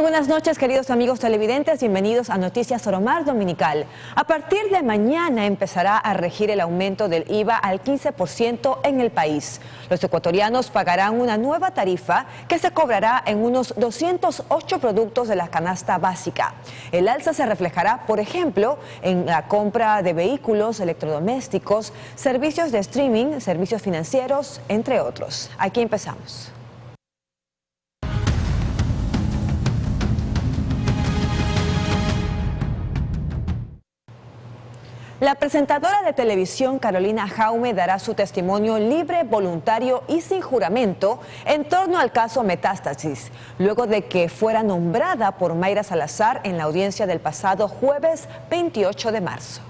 Muy buenas noches, queridos amigos televidentes, bienvenidos a Noticias Soromar Dominical. A partir de mañana empezará a regir el aumento del IVA al 15% en el país. Los ecuatorianos pagarán una nueva tarifa que se cobrará en unos 208 productos de la canasta básica. El alza se reflejará, por ejemplo, en la compra de vehículos, electrodomésticos, servicios de streaming, servicios financieros, entre otros. Aquí empezamos. La presentadora de televisión Carolina Jaume dará su testimonio libre, voluntario y sin juramento en torno al caso Metástasis, luego de que fuera nombrada por Mayra Salazar en la audiencia del pasado jueves 28 de marzo.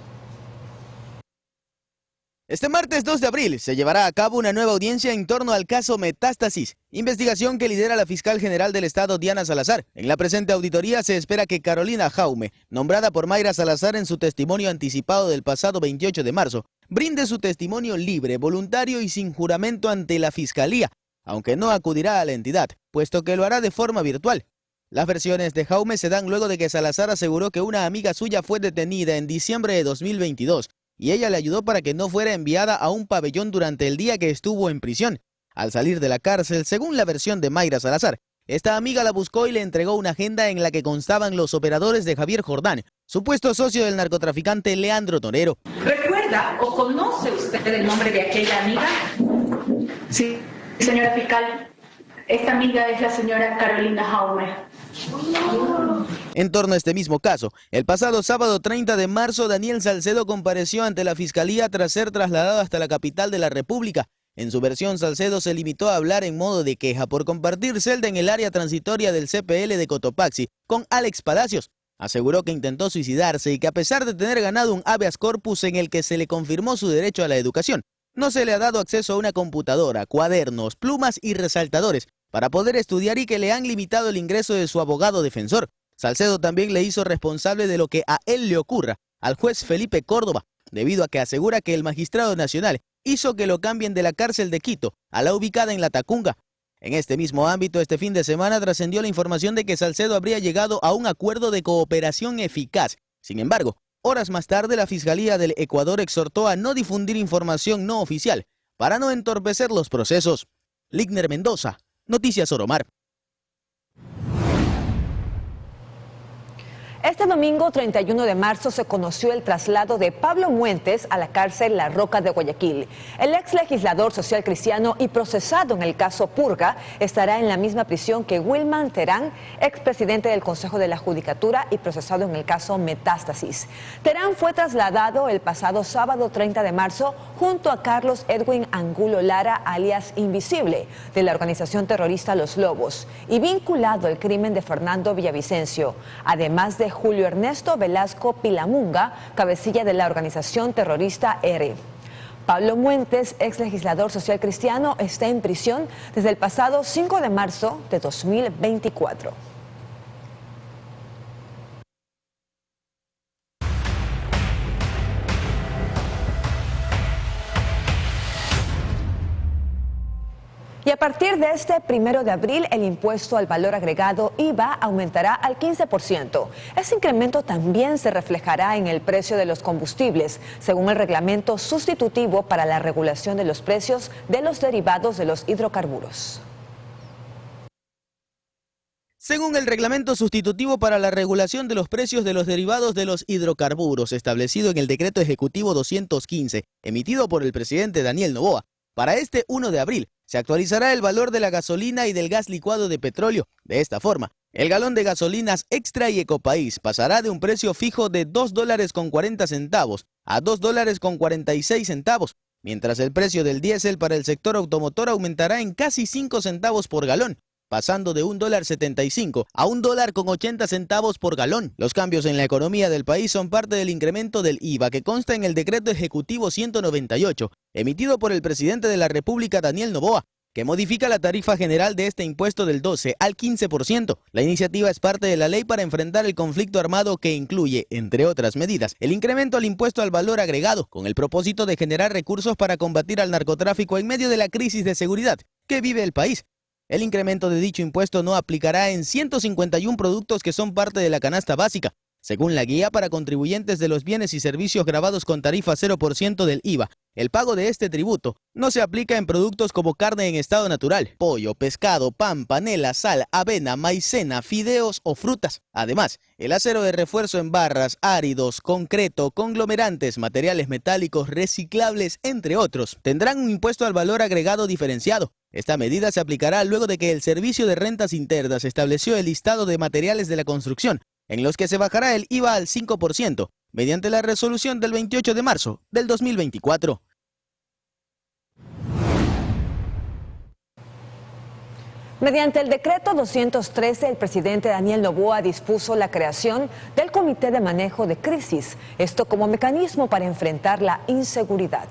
Este martes 2 de abril se llevará a cabo una nueva audiencia en torno al caso Metástasis, investigación que lidera la fiscal general del Estado Diana Salazar. En la presente auditoría se espera que Carolina Jaume, nombrada por Mayra Salazar en su testimonio anticipado del pasado 28 de marzo, brinde su testimonio libre, voluntario y sin juramento ante la fiscalía, aunque no acudirá a la entidad, puesto que lo hará de forma virtual. Las versiones de Jaume se dan luego de que Salazar aseguró que una amiga suya fue detenida en diciembre de 2022, y ella le ayudó para que no fuera enviada a un pabellón durante el día que estuvo en prisión. Al salir de la cárcel, según la versión de Mayra Salazar, esta amiga la buscó y le entregó una agenda en la que constaban los operadores de Javier Jordán, supuesto socio del narcotraficante Leandro Torero. ¿Recuerda o conoce usted el nombre de aquella amiga? Sí, señora fiscal, esta amiga es la señora Carolina Jaume. En torno a este mismo caso, el pasado sábado 30 de marzo, Daniel Salcedo compareció ante la Fiscalía tras ser trasladado hasta la capital de la República. En su versión, Salcedo se limitó a hablar en modo de queja por compartir celda en el área transitoria del CPL de Cotopaxi con Alex Palacios. Aseguró que intentó suicidarse y que a pesar de tener ganado un habeas corpus en el que se le confirmó su derecho a la educación, no se le ha dado acceso a una computadora, cuadernos, plumas y resaltadores para poder estudiar y que le han limitado el ingreso de su abogado defensor. Salcedo también le hizo responsable de lo que a él le ocurra al juez Felipe Córdoba, debido a que asegura que el magistrado nacional hizo que lo cambien de la cárcel de Quito a la ubicada en La Tacunga. En este mismo ámbito, este fin de semana trascendió la información de que Salcedo habría llegado a un acuerdo de cooperación eficaz. Sin embargo, horas más tarde, la Fiscalía del Ecuador exhortó a no difundir información no oficial para no entorpecer los procesos. Ligner Mendoza, Noticias Soromar. Este domingo 31 de marzo se conoció el traslado de Pablo Muentes a la cárcel La Roca de Guayaquil. El ex legislador social cristiano y procesado en el caso Purga estará en la misma prisión que Wilman Terán, expresidente del Consejo de la Judicatura y procesado en el caso Metástasis. Terán fue trasladado el pasado sábado 30 de marzo junto a Carlos Edwin Angulo Lara, alias Invisible, de la organización terrorista Los Lobos, y vinculado al crimen de Fernando Villavicencio, además de Julio Ernesto Velasco Pilamunga, cabecilla de la organización terrorista ERE. Pablo Muentes, ex legislador social cristiano, está en prisión desde el pasado 5 de marzo de 2024. Y a partir de este 1 de abril, el impuesto al valor agregado IVA aumentará al 15%. Ese incremento también se reflejará en el precio de los combustibles, según el reglamento sustitutivo para la regulación de los precios de los derivados de los hidrocarburos. Según el reglamento sustitutivo para la regulación de los precios de los derivados de los hidrocarburos, establecido en el Decreto Ejecutivo 215, emitido por el presidente Daniel Noboa, para este 1 de abril, se actualizará el valor de la gasolina y del gas licuado de petróleo. De esta forma, el galón de gasolinas Extra y Ecopaís pasará de un precio fijo de $2.40 a $2.46, mientras el precio del diésel para el sector automotor aumentará en casi 5 centavos por galón, pasando de $1.75 a $1.80 por galón. Los cambios en la economía del país son parte del incremento del IVA que consta en el Decreto Ejecutivo 198, emitido por el presidente de la República, Daniel Noboa, que modifica la tarifa general de este impuesto del 12 al 15%. La iniciativa es parte de la ley para enfrentar el conflicto armado que incluye, entre otras medidas, el incremento al impuesto al valor agregado, con el propósito de generar recursos para combatir al narcotráfico en medio de la crisis de seguridad que vive el país. El incremento de dicho impuesto no aplicará en 151 productos que son parte de la canasta básica, según la guía para contribuyentes de los bienes y servicios gravados con tarifa 0% del IVA. El pago de este tributo no se aplica en productos como carne en estado natural, pollo, pescado, pan, panela, sal, avena, maicena, fideos o frutas. Además, el acero de refuerzo en barras, áridos, concreto, conglomerantes, materiales metálicos, reciclables, entre otros, tendrán un impuesto al valor agregado diferenciado. Esta medida se aplicará luego de que el Servicio de Rentas Internas estableció el listado de materiales de la construcción, en los que se bajará el IVA al 5%, mediante la resolución del 28 de marzo del 2024. Mediante el decreto 213, el presidente Daniel Noboa dispuso la creación del Comité de Manejo de Crisis, esto como mecanismo para enfrentar la inseguridad.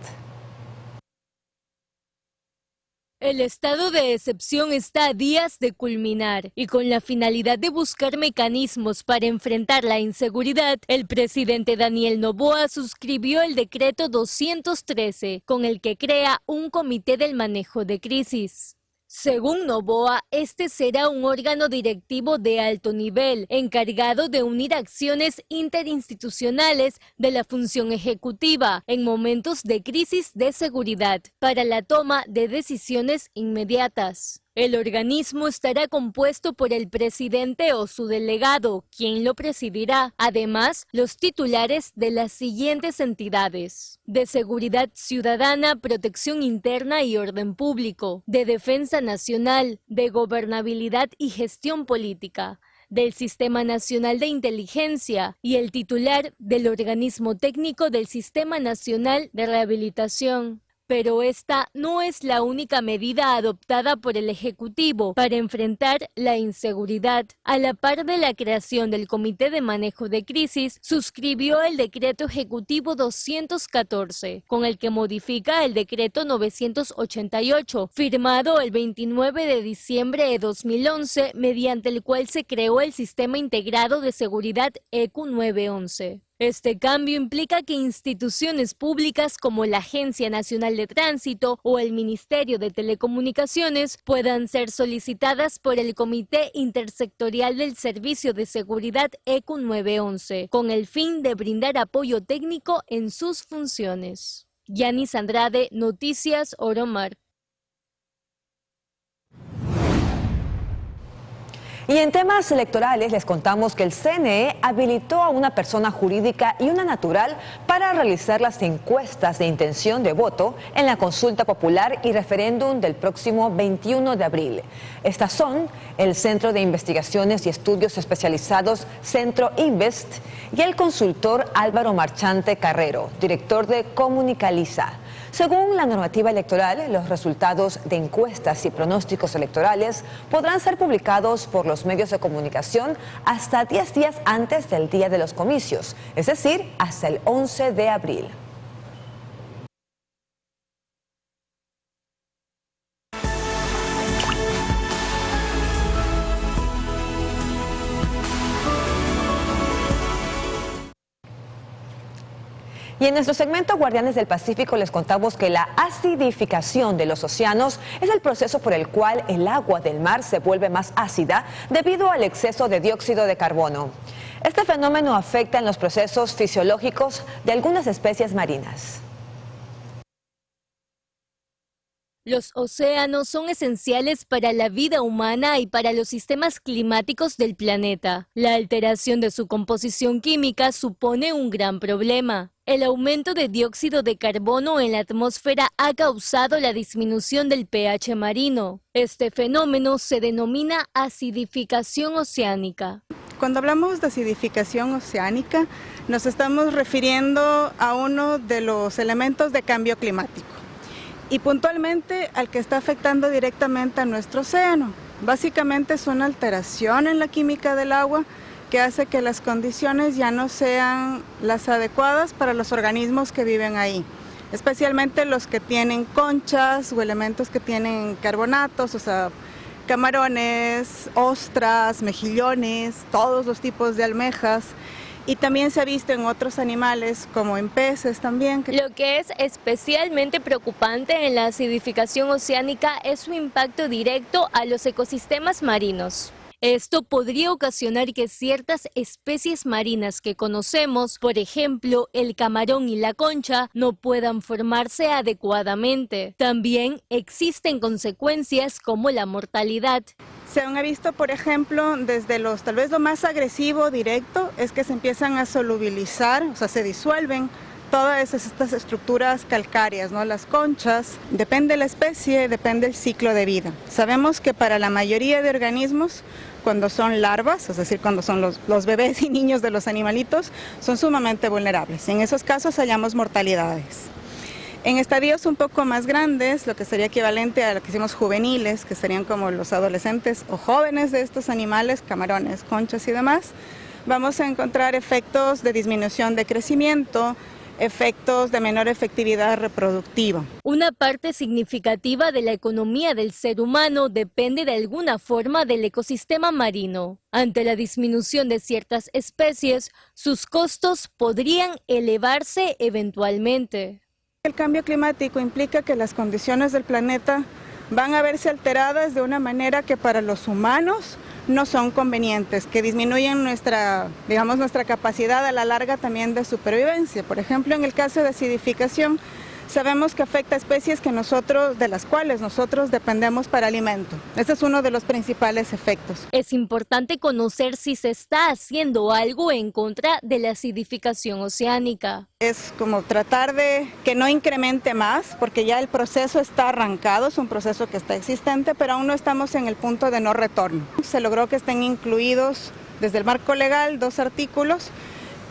El estado de excepción está a días de culminar y con la finalidad de buscar mecanismos para enfrentar la inseguridad, el presidente Daniel Noboa suscribió el decreto 213, con el que crea un comité del manejo de crisis. Según Noboa, este será un órgano directivo de alto nivel, encargado de unir acciones interinstitucionales de la función ejecutiva en momentos de crisis de seguridad para la toma de decisiones inmediatas. El organismo estará compuesto por el presidente o su delegado, quien lo presidirá. Además, los titulares de las siguientes entidades: de Seguridad Ciudadana, Protección Interna y Orden Público, de Defensa Nacional, de Gobernabilidad y Gestión Política, del Sistema Nacional de Inteligencia y el titular del Organismo Técnico del Sistema Nacional de Rehabilitación. Pero esta no es la única medida adoptada por el Ejecutivo para enfrentar la inseguridad. A la par de la creación del Comité de Manejo de Crisis, suscribió el Decreto Ejecutivo 214, con el que modifica el Decreto 988, firmado el 29 de diciembre de 2011, mediante el cual se creó el Sistema Integrado de Seguridad ECU 911. Este cambio implica que instituciones públicas como la Agencia Nacional de Tránsito o el Ministerio de Telecomunicaciones puedan ser solicitadas por el Comité Intersectorial del Servicio de Seguridad ECU 911, con el fin de brindar apoyo técnico en sus funciones. Yanis Andrade, Noticias Oromar. Y en temas electorales les contamos que el CNE habilitó a una persona jurídica y una natural para realizar las encuestas de intención de voto en la consulta popular y referéndum del próximo 21 de abril. Estas son el Centro de Investigaciones y Estudios Especializados Centro Invest y el consultor Álvaro Marchante Carrero, director de Comunicaliza. Según la normativa electoral, los resultados de encuestas y pronósticos electorales podrán ser publicados por los medios de comunicación hasta 10 días antes del día de los comicios, es decir, hasta el 11 de abril. Y en nuestro segmento Guardianes del Pacífico les contamos que la acidificación de los océanos es el proceso por el cual el agua del mar se vuelve más ácida debido al exceso de dióxido de carbono. Este fenómeno afecta en los procesos fisiológicos de algunas especies marinas. Los océanos son esenciales para la vida humana y para los sistemas climáticos del planeta. La alteración de su composición química supone un gran problema. El aumento de dióxido de carbono en la atmósfera ha causado la disminución del pH marino. Este fenómeno se denomina acidificación oceánica. Cuando hablamos de acidificación oceánica, nos estamos refiriendo a uno de los elementos de cambio climático y puntualmente al que está afectando directamente a nuestro océano. Básicamente es una alteración en la química del agua que hace que las condiciones ya no sean las adecuadas para los organismos que viven ahí, especialmente los que tienen conchas o elementos que tienen carbonatos, o sea, camarones, ostras, mejillones, todos los tipos de almejas. Y también se ha visto en otros animales, como en peces también. Lo que es especialmente preocupante en la acidificación oceánica es su impacto directo a los ecosistemas marinos. Esto podría ocasionar que ciertas especies marinas que conocemos, por ejemplo, el camarón y la concha, no puedan formarse adecuadamente. También existen consecuencias como la mortalidad. Se han visto, por ejemplo, desde tal vez lo más agresivo, directo, es que se empiezan a solubilizar, o sea, se disuelven todas estas estructuras calcáreas, ¿no? Las conchas, depende de la especie, depende del ciclo de vida. Sabemos que para la mayoría de organismos, cuando son larvas, es decir, cuando son los bebés y niños de los animalitos, son sumamente vulnerables. En esos casos hallamos mortalidades. En estadios un poco más grandes, lo que sería equivalente a lo que decimos juveniles, que serían como los adolescentes o jóvenes de estos animales, camarones, conchas y demás, vamos a encontrar efectos de disminución de crecimiento, efectos de menor efectividad reproductiva. Una parte significativa de la economía del ser humano depende de alguna forma del ecosistema marino. Ante la disminución de ciertas especies, sus costos podrían elevarse eventualmente. El cambio climático implica que las condiciones del planeta van a verse alteradas de una manera que para los humanos no son convenientes, que disminuyen nuestra capacidad a la larga también de supervivencia. Por ejemplo, en el caso de acidificación, sabemos que afecta a especies de las cuales nosotros dependemos para alimento. Ese es uno de los principales efectos. Es importante conocer si se está haciendo algo en contra de la acidificación oceánica. Es como tratar de que no incremente más, porque ya el proceso está arrancado, es un proceso que está existente, pero aún no estamos en el punto de no retorno. Se logró que estén incluidos desde el marco legal 2 artículos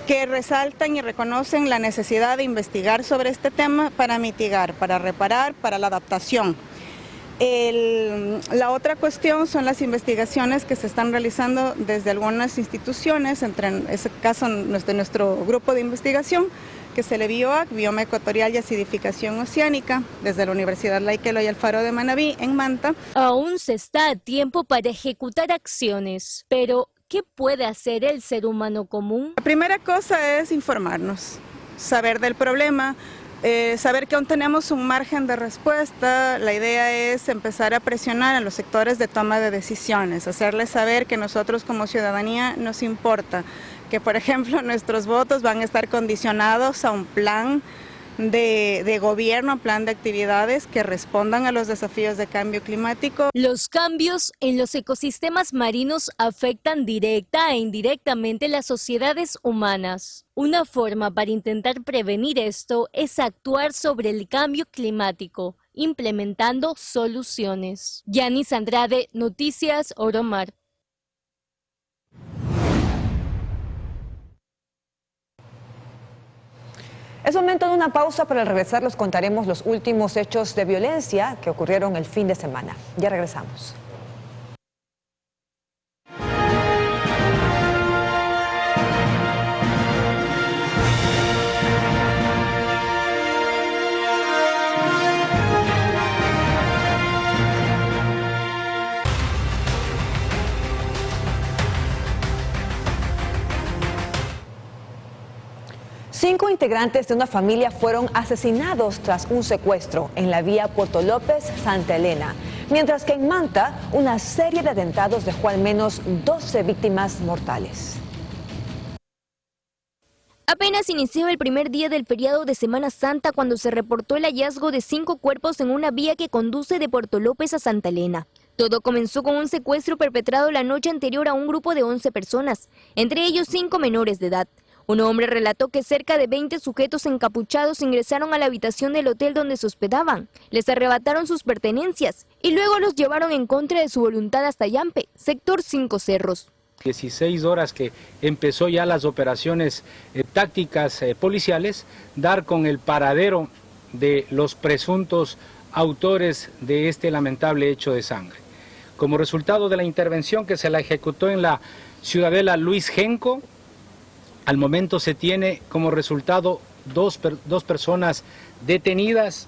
que resaltan y reconocen la necesidad de investigar sobre este tema para mitigar, para reparar, para la adaptación. La otra cuestión son las investigaciones que se están realizando desde algunas instituciones, en ese caso de nuestro grupo de investigación, que es el BIOAC, Bioma Ecuatorial y Acidificación Oceánica, desde la Universidad Laika Eloy Alfaro de Manabí, en Manta. Aún se está a tiempo para ejecutar acciones, pero ¿qué puede hacer el ser humano común? La primera cosa es informarnos, saber del problema, saber que aún tenemos un margen de respuesta. La idea es empezar a presionar a los sectores de toma de decisiones, hacerles saber que nosotros como ciudadanía nos importa, que por ejemplo nuestros votos van a estar condicionados a un plan de gobierno, un plan de actividades que respondan a los desafíos de cambio climático. Los cambios en los ecosistemas marinos afectan directa e indirectamente las sociedades humanas. Una forma para intentar prevenir esto es actuar sobre el cambio climático, implementando soluciones. Yanis Andrade, Noticias Oromar. Es momento de una pausa, pero al regresar les contaremos los últimos hechos de violencia que ocurrieron el fin de semana. Ya regresamos. Cinco integrantes de una familia fueron asesinados tras un secuestro en la vía Puerto López-Santa Elena, mientras que en Manta una serie de atentados dejó al menos 12 víctimas mortales. Apenas inició el primer día del feriado de Semana Santa cuando se reportó el hallazgo de 5 cuerpos en una vía que conduce de Puerto López a Santa Elena. Todo comenzó con un secuestro perpetrado la noche anterior a un grupo de 11 personas, entre ellos 5 menores de edad. Un hombre relató que cerca de 20 sujetos encapuchados ingresaron a la habitación del hotel donde se hospedaban, les arrebataron sus pertenencias y luego los llevaron en contra de su voluntad hasta Yampe, sector 5 Cerros. 16 horas que empezó ya las operaciones tácticas policiales, dar con el paradero de los presuntos autores de este lamentable hecho de sangre. Como resultado de la intervención que se la ejecutó en la ciudadela Luis Genco, al momento se tiene como resultado dos personas detenidas.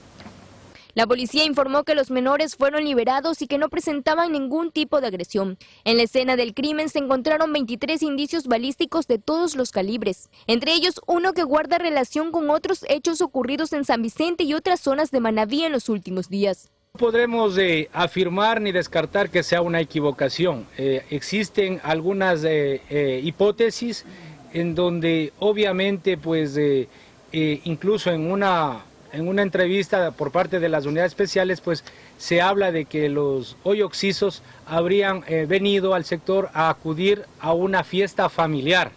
La policía informó que los menores fueron liberados y que no presentaban ningún tipo de agresión. En la escena del crimen se encontraron 23 indicios balísticos de todos los calibres, entre ellos uno que guarda relación con otros hechos ocurridos en San Vicente y otras zonas de Manabí en los últimos días. No podremos afirmar ni descartar que sea una equivocación. Existen algunas hipótesis en donde obviamente pues incluso en una entrevista por parte de las unidades especiales pues se habla de que los hoy occisos habrían venido al sector a acudir a una fiesta familiar.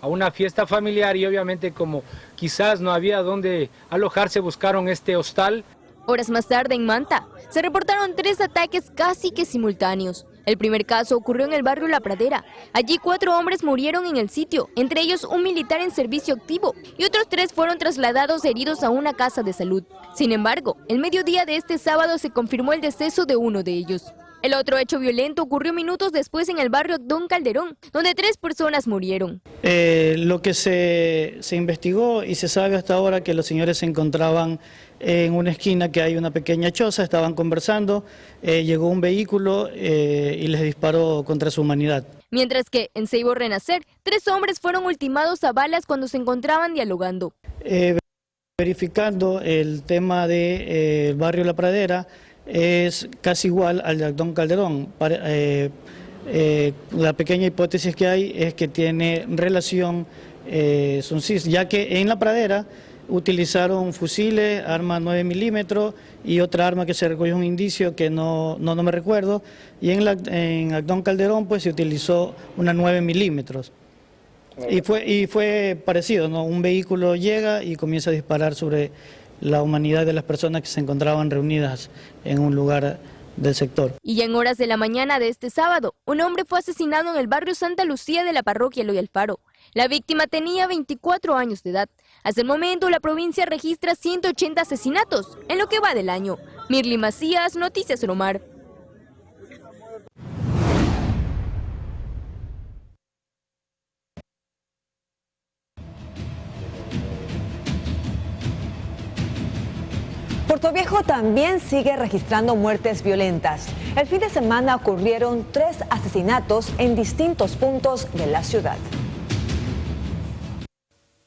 Y obviamente como quizás no había dónde alojarse, buscaron este hostal. Horas más tarde en Manta, se reportaron 3 ataques casi que simultáneos. El primer caso ocurrió en el barrio La Pradera. Allí 4 hombres murieron en el sitio, entre ellos un militar en servicio activo, y otros 3 fueron trasladados heridos a una casa de salud. Sin embargo, el mediodía de este sábado se confirmó el deceso de uno de ellos. El otro hecho violento ocurrió minutos después en el barrio Don Calderón, donde 3 personas murieron. Lo que se investigó y se sabe hasta ahora que los señores se encontraban en una esquina que hay una pequeña choza, estaban conversando, llegó un vehículo y les disparó contra su humanidad. Mientras que en Seibo Renacer, 3 hombres fueron ultimados a balas cuando se encontraban dialogando. Verificando el tema del barrio La Pradera, es casi igual al de Don Calderón. La pequeña hipótesis que hay es que tiene relación, ya que en La Pradera utilizaron fusiles, arma 9 milímetros y otra arma que se recogió un indicio que no me recuerdo, y en Don Calderón pues se utilizó una 9 milímetros. Y fue parecido, ¿no? Un vehículo llega y comienza a disparar sobre la humanidad de las personas que se encontraban reunidas en un lugar del sector. Y ya en horas de la mañana de este sábado, un hombre fue asesinado en el barrio Santa Lucía de la parroquia Eloy Alfaro. La víctima tenía 24 años de edad. Hasta el momento, la provincia registra 180 asesinatos en lo que va del año. Mirly Macías, Noticias Romar. Puerto Viejo también sigue registrando muertes violentas. El fin de semana ocurrieron 3 asesinatos en distintos puntos de la ciudad.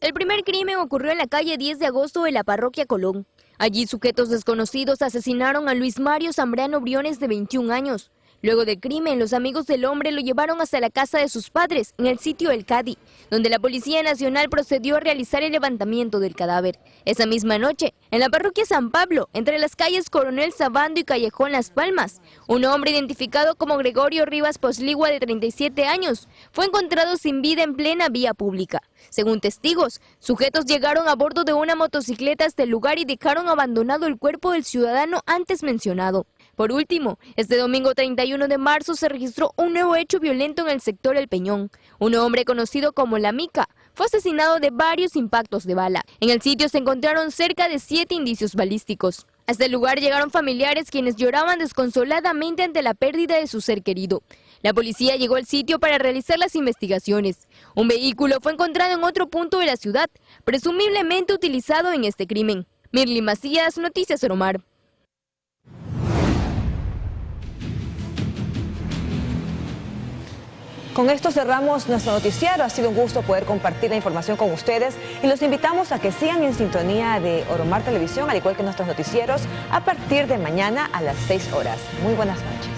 El primer crimen ocurrió en la calle 10 de agosto de la parroquia Colón. Allí sujetos desconocidos asesinaron a Luis Mario Zambrano Briones, de 21 años. Luego del crimen, los amigos del hombre lo llevaron hasta la casa de sus padres, en el sitio El Cadi, donde la Policía Nacional procedió a realizar el levantamiento del cadáver. Esa misma noche, en la parroquia San Pablo, entre las calles Coronel Sabando y Callejón Las Palmas, un hombre identificado como Gregorio Rivas Posligua, de 37 años, fue encontrado sin vida en plena vía pública. Según testigos, sujetos llegaron a bordo de una motocicleta hasta el lugar y dejaron abandonado el cuerpo del ciudadano antes mencionado. Por último, este domingo 31 de marzo se registró un nuevo hecho violento en el sector El Peñón. Un hombre conocido como La Mica fue asesinado de varios impactos de bala. En el sitio se encontraron cerca de 7 indicios balísticos. Hasta el lugar llegaron familiares quienes lloraban desconsoladamente ante la pérdida de su ser querido. La policía llegó al sitio para realizar las investigaciones. Un vehículo fue encontrado en otro punto de la ciudad, presumiblemente utilizado en este crimen. Mirly Macías, Noticias Romar. Con esto cerramos nuestro noticiario. Ha sido un gusto poder compartir la información con ustedes y los invitamos a que sigan en sintonía de Oromar Televisión, al igual que nuestros noticieros, a partir de mañana a las 6 horas. Muy buenas noches.